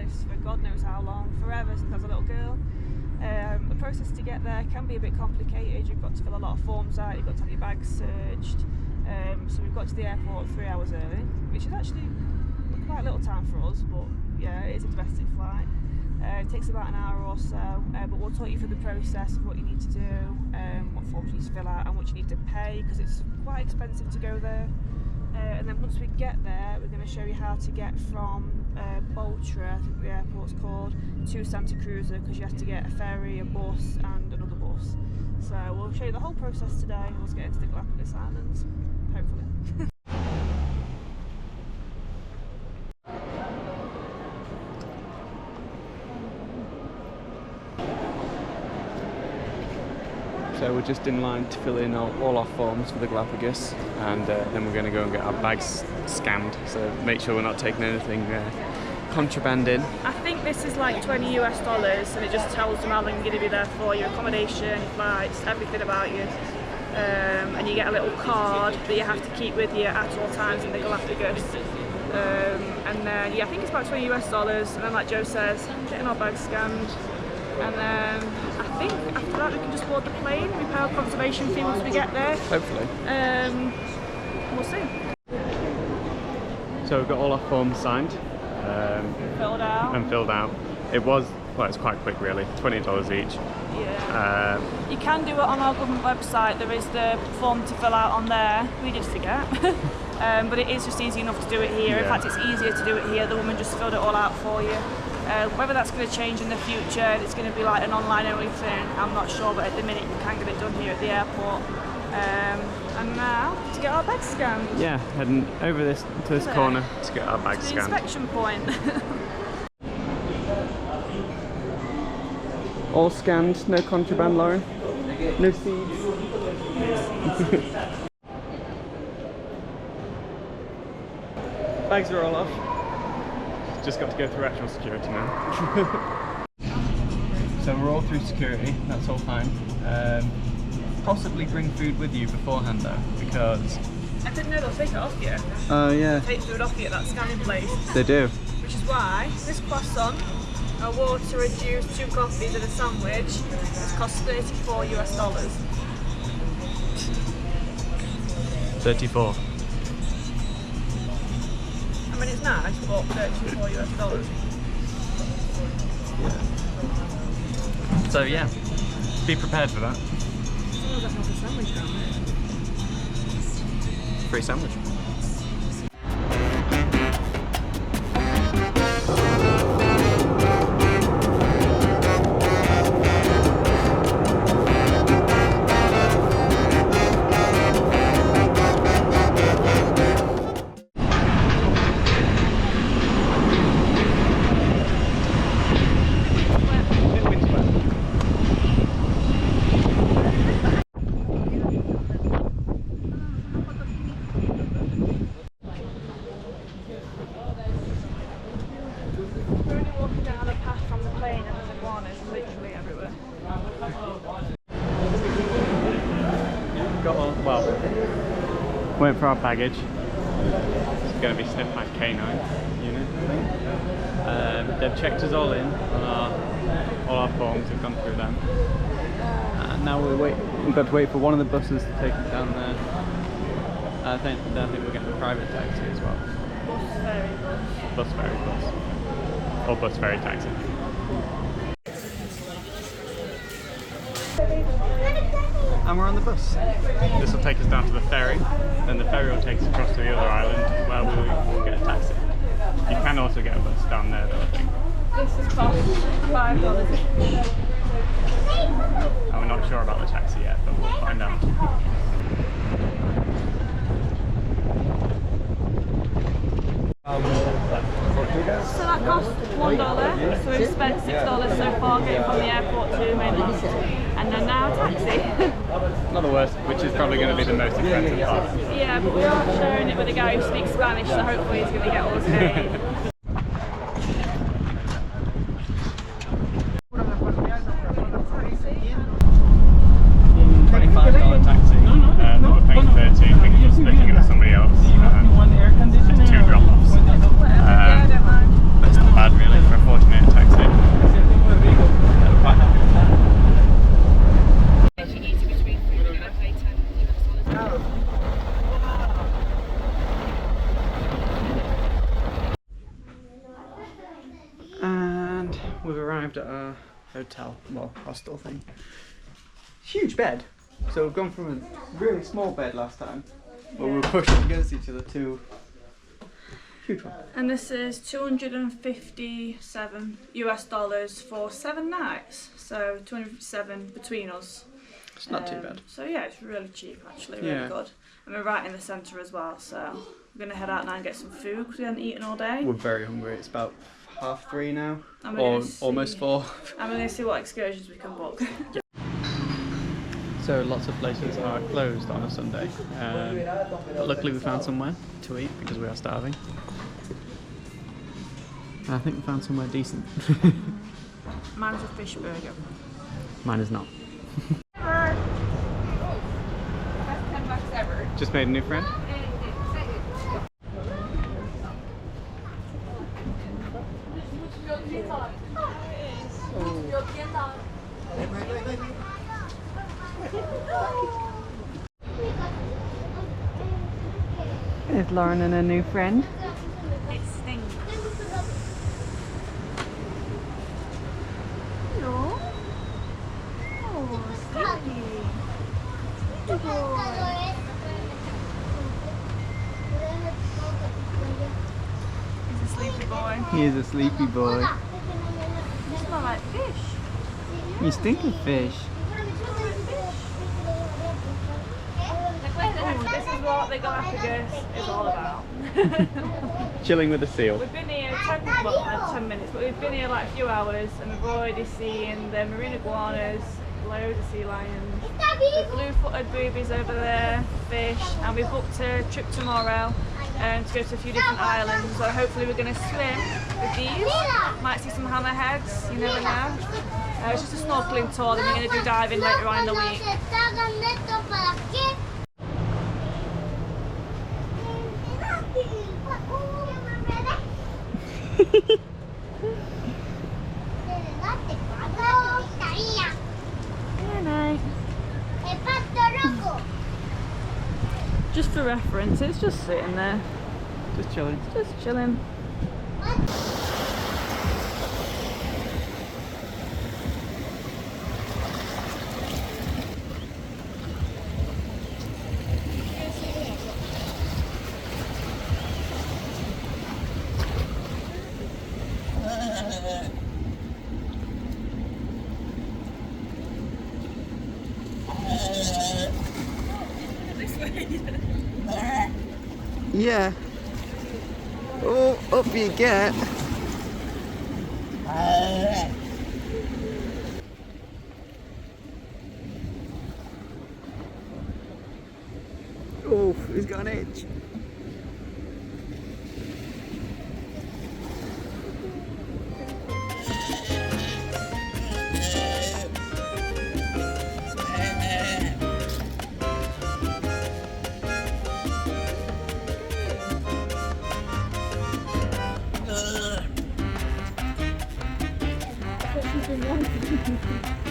list for God knows how long, forever since I was a little girl. The process to get there can be a bit complicated. You've got to fill a lot of forms out, you've got to have your bags searched. So we've got to the airport 3 hours early, which is actually quite a little time for us, but yeah, it is a domestic flight. It takes about an hour or so, but we'll talk you through the process of what you need to do, what forms you need to fill out and what you need to pay, because it's quite expensive to go there. And then once we get there, we're going to show you how to get from Boltra, I think the airport's called, to Santa Cruz, because you have to get a ferry, a bus and another bus. So we'll show you the whole process today and we'll get into the Galapagos Islands, hopefully. So we're just in line to fill in all our forms for the Galapagos, and then we're going to go and get our bags scanned, so make sure we're not taking anything contraband in. I think this is like $20 US, and it just tells them how long you're going to be there for, your accommodation, your flights, everything about you. And you get a little card that you have to keep with you at all times in the Galapagos. And then, yeah, I think it's about $20 US, and then like Joe says, getting our bags scanned. And then I think after that we can just board the plane, we pay our conservation fee once we get there. Hopefully. We'll see. So we've got all our forms signed. Filled out. It was, well, it's quite quick really, $20 each. Yeah. You can do it on our government website, there is the form to fill out on there, we did forget. But it is just easy enough to do it here. Yeah. In fact, it's easier to do it here, the woman just filled it all out for you. Whether that's going to change in the future, it's going to be like an online only thing, I'm not sure, but at the minute you can get it done here at the airport. And now to get our bags scanned. Yeah, heading over to this corner to get our bags scanned. The inspection point. All scanned, no contraband, Lauren? No seeds? Bags are all off. Just got to go through actual security now. So we're all through security, that's all fine. Possibly bring food with you beforehand though, because... I didn't know they'll take it off you. Oh yeah. Take food off you at that scanning place. They do. Which is why this croissant, a water, a juice, 2 coffees and a sandwich costs $34 US. 34. I mean, it's nice, but $34 US. Yeah. So yeah, be prepared for that. Free sandwich. Went for our baggage. It's going to be sniffed by K9 unit, I think. They've checked us all in on all our forms. We've gone through them. And now we've got to wait for one of the buses to take us down there. I think we're getting a private taxi as well. Bus ferry bus. Or bus ferry taxi. And we're on the bus. This will take us down to the ferry, then the ferry will take us across to the other island where we'll get a taxi. You can also get a bus down there though, I think. This is cost $5. And we're not sure about the taxi yet, but we'll find out. So that cost $1, so we've spent $6 so far getting from the airport to mainland, and then now a taxi. Not the worst, which is probably going to be the most expensive part. Yeah, but we are sharing it with a guy who speaks Spanish, so hopefully he's going to get all paid. $25 taxi, that we're paying 30. I think we're splitting it with somebody else. 2 drop-offs. But it's not bad really for a 40 hotel, well, hostel thing. Huge bed. So we've gone from a really small bed last time, where we were pushing against each other, to huge one. And this is $257 US for 7 nights. So 257 between us. It's not too bad. So yeah, it's really cheap actually, really good. And we're right in the centre as well, so we're going to head out now and get some food because we haven't eaten all day. We're very hungry. It's about 3:30 now, or almost 4. And we're going to see what excursions we can book. So lots of places are closed on a Sunday, but luckily we found somewhere to eat because we are starving. I think we found somewhere decent. Mine's a fish burger. Mine is not. Just made a new friend? There's Lauren and her new friend. It stinks. Hello. Oh, sleepy. Good boy. He's a sleepy boy. He is a sleepy boy. You smell like fish. You stink of fish. Oh, this is what the Galapagos is all about. Chilling with a seal. We've been here 10 minutes, but we've been here like a few hours and we've already seen the marine iguanas, loads of sea lions, the blue-footed boobies over there, fish, and we've booked a trip tomorrow to go to a few different islands. So hopefully we're going to swim with these. Might see some hammerheads, you never know. It's just a snorkeling tour, then we're going to do diving later on in the week. Just for reference, it's just sitting there. Just chilling. Just chilling. Yeah. Oh, up you get. Oh, he's got an itch. She's been wanting.